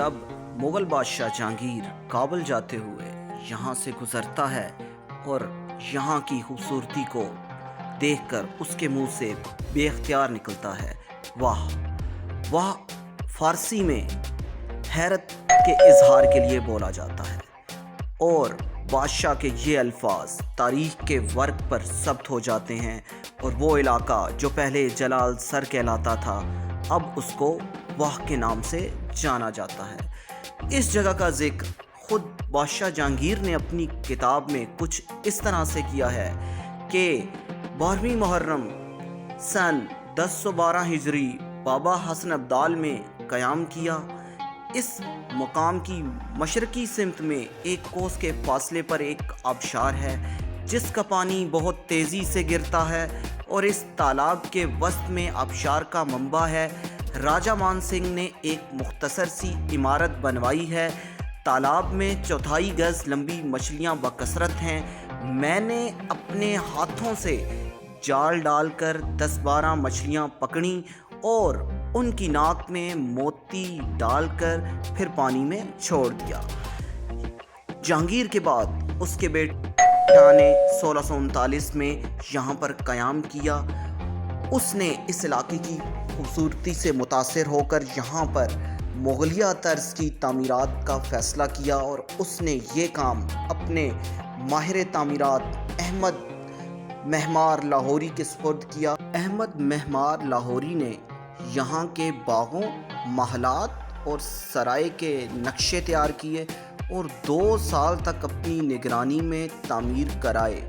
तब मुगल बादशाह जहांगीर काबुल जाते हुए यहाँ से गुजरता है और यहाँ की खूबसूरती को देखकर उसके मुंह से बेख्तियार निकलता है वाह वाह। फारसी में हैरत के इजहार के लिए बोला जाता है और बादशाह के ये अल्फाज तारीख के वर्क पर ज़ब्त हो जाते हैं और वो इलाका जो पहले जलाल सर कहलाता था अब उसको वाह के नाम से जाना जाता है। इस जगह का जिक्र खुद बादशाह जहांगीर ने अपनी किताब में कुछ इस तरह से किया है कि 12वीं मुहर्रम सन 1012 हिजरी बाबा हसन अब्दाल में क़याम किया। इस मकाम की मशरकी सिमत में एक कोस के फासले पर एक आबशार है जिसका पानी बहुत तेज़ी से गिरता है और इस तालाब के वस्त में आबशार का मंबा है। राजा मान सिंह ने एक मुख्तसर सी इमारत बनवाई है। तालाब में 4 गज लंबी मछलियाँ बकसरत हैं। मैंने अपने हाथों से जाल डालकर 10-12 मछलियाँ पकड़ी और उनकी नाक में मोती डालकर फिर पानी में छोड़ दिया। जहांगीर के बाद उसके बेटे ने 1639 में यहाँ पर क़याम किया। उसने इस इलाके की खूबसूरती से मुतासिर होकर यहाँ पर मुगलिया तर्ज की तामीरात का फ़ैसला किया और उसने ये काम अपने माहिर तामीरात अहमद महमार लाहौरी के सुपुर्द किया। अहमद महमार लाहौरी ने यहाँ के बागों, महलात और सराय के नक्शे तैयार किए और 2 साल तक अपनी निगरानी में तामीर कराए।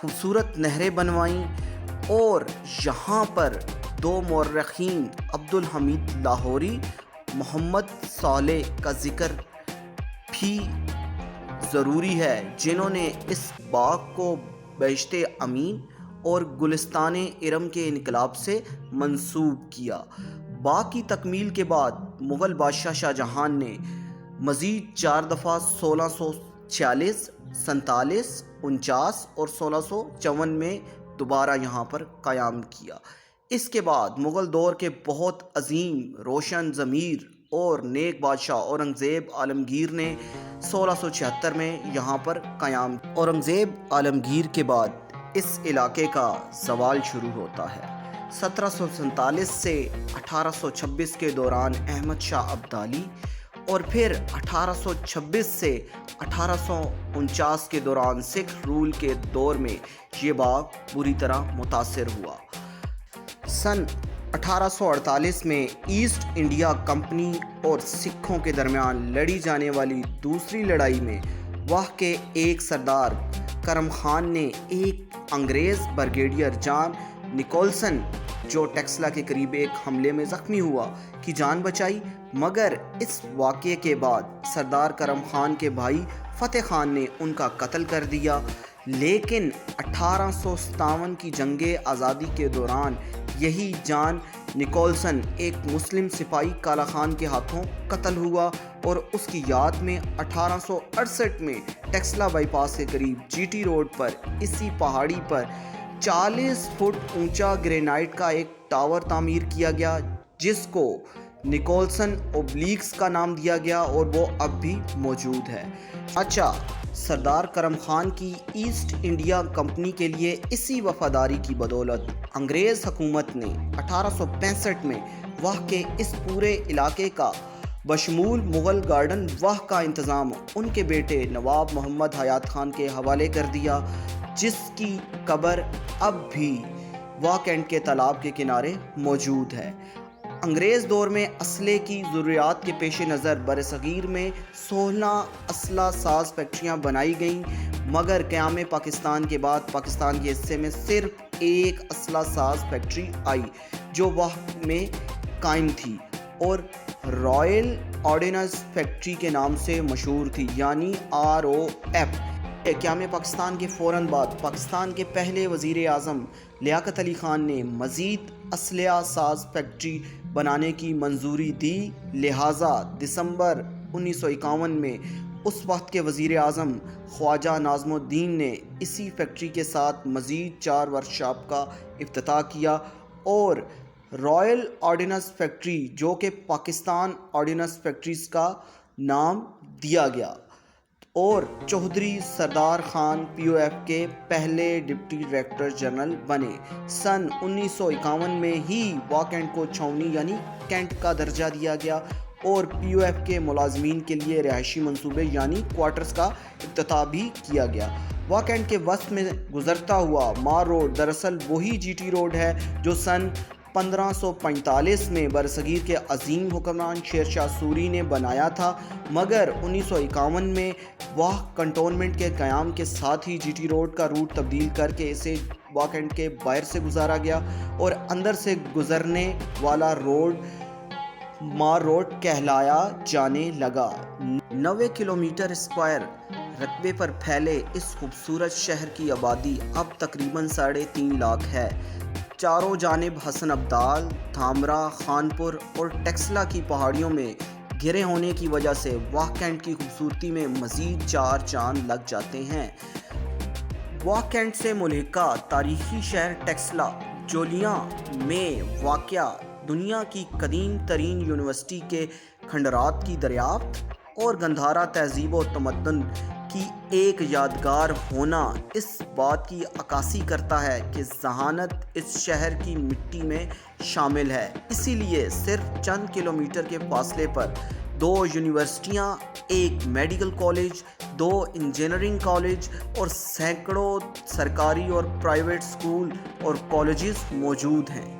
खूबसूरत नहरें बनवाईं और यहाँ पर 2 मौर्रखीन अब्दुल हमीद लाहौरी, मोहम्मद सालेह का जिक्र भी ज़रूरी है जिन्होंने इस बाग को बहिश्ते अमीन और गुलिस्ताने इरम के इनकलाब से मंसूब किया। बाग की तकमील के बाद मुग़ल बादशाह शाहजहां ने मज़ीद 4 दफ़ा 1646, 47, 49 और 1654 में दोबारा यहाँ पर क़याम किया। इसके बाद मुग़ल दौर के बहुत अजीम रोशन ज़मीर और नेक बादशाह औरंगज़ेब आलमगीर ने 1676 में यहाँ पर क़याम। औरंगज़ेब आलमगीर के बाद इस इलाके का ज़वाल शुरू होता है। 1747 से 1826 के दौरान अहमद शाह अब्दाली और फिर 1826 से 1849 के दौरान सिख रूल के दौर में ये बाग बुरी तरह मुतासिर हुआ। सन 1848 में ईस्ट इंडिया कंपनी और सिखों के दरमियान लड़ी जाने वाली दूसरी लड़ाई में वाह के एक सरदार करम खान ने एक अंग्रेज़ ब्रिगेडियर जॉन निकोलसन जो टेक्सला के करीब एक हमले में ज़ख्मी हुआ की जान बचाई, मगर इस वाक़े के बाद सरदार करम खान के भाई फ़तेह खान ने उनका कत्ल कर दिया। लेकिन 1857 की जंगे आज़ादी के दौरान यही जॉन निकोलसन एक मुस्लिम सिपाही काला खान के हाथों कत्ल हुआ और उसकी याद में 1868 में टेक्सला बाईपास के करीब जीटी रोड पर इसी पहाड़ी पर 40 फुट ऊंचा ग्रेनाइट का एक टावर तामीर किया गया जिसको निकोलसन ओब्लिक्स का नाम दिया गया और वो अब भी मौजूद है। अच्छा, सरदार करम खान की ईस्ट इंडिया कंपनी के लिए इसी वफादारी की बदौलत अंग्रेज़ हुकूमत ने 1865 में वाह के इस पूरे इलाके का बशमूल मुग़ल गार्डन वाह का इंतज़ाम उनके बेटे नवाब मोहम्मद हयात खान के हवाले कर दिया, जिसकी कब्र अब भी वाह कैंट के तालाब के किनारे मौजूद है। अंग्रेज़ दौर में असले की ज़रूरियात के पेश नज़र बरसगीर में 16 असला साज फैक्ट्रियाँ बनाई गईं, मगर क़याम पाकिस्तान के बाद पाकिस्तान के हिस्से में सिर्फ एक असला साज फैक्ट्री आई जो वाह में कायम थी और रॉयल ऑर्डिनेंस फैक्ट्री के नाम से मशहूर थी, यानी ROF। क़याम पाकिस्तान के फ़ौरन बाद पाकिस्तान के पहले वज़ीर आज़म लियाकत अली ख़ान ने मज़ीद असलहा साज फैक्ट्री बनाने की मंजूरी दी। लिहाजा दिसंबर 1951 में उस वक्त के वज़ीर आज़म ख्वाजा नाज़मुद्दीन ने इसी फैक्ट्री के साथ मज़ीद 4 वर्कशॉप का इफ्तिताह किया और रॉयल ऑर्डिनेंस फैक्ट्री, जो कि पाकिस्तान ऑर्डिनेंस फैक्ट्रीज का नाम दिया गया, और चौधरी सरदार खान पीओएफ के पहले डिप्टी डायरेक्टर जनरल बने। सन 1951 में ही वाह कैंट को छावनी यानी कैंट का दर्जा दिया गया और पीओएफ के मुलाजमीन के लिए रिहायशी मंसूबे यानी क्वार्टर्स का इफ्तिताह भी किया गया। वाह कैंट के वस्त में गुजरता हुआ मार रोड दरअसल वही जीटी रोड है जो सन 1545 में बरसगीर के अजीम हुक्मरान शेर शाह सूरी ने बनाया था, मगर 1951 में वाह कंटोनमेंट के क़याम के साथ ही जीटी रोड का रूट तब्दील करके इसे वाह कैंट के बाहर से गुजारा गया और अंदर से गुजरने वाला रोड मार रोड कहलाया जाने लगा। 90 किलोमीटर स्क्वायर रकबे पर फैले इस खूबसूरत शहर की आबादी अब तकरीबन 3.5 लाख है। चारों जानिब हसन अब्दाल, धामरा, खानपुर और टेक्सला की पहाड़ियों में घिरे होने की वजह से वाह कैंट की खूबसूरती में मज़ीद 4 चांद लग जाते हैं। वाह कैंट से मुल्हिका तारीखी शहर टेक्सला जोलियां में वाक़या दुनिया की कदीम तरीन यूनिवर्सिटी के खंडरात की दरियाफ्त और गंधारा तहजीब और तमद्दुन की एक यादगार होना इस बात की अक्कासी करता है कि ज़हानत इस शहर की मिट्टी में शामिल है। इसीलिए सिर्फ चंद किलोमीटर के फासले पर 2 यूनिवर्सिटियां, 1 मेडिकल कॉलेज, 2 इंजीनियरिंग कॉलेज और सैकड़ों सरकारी और प्राइवेट स्कूल और कॉलेजेस मौजूद हैं।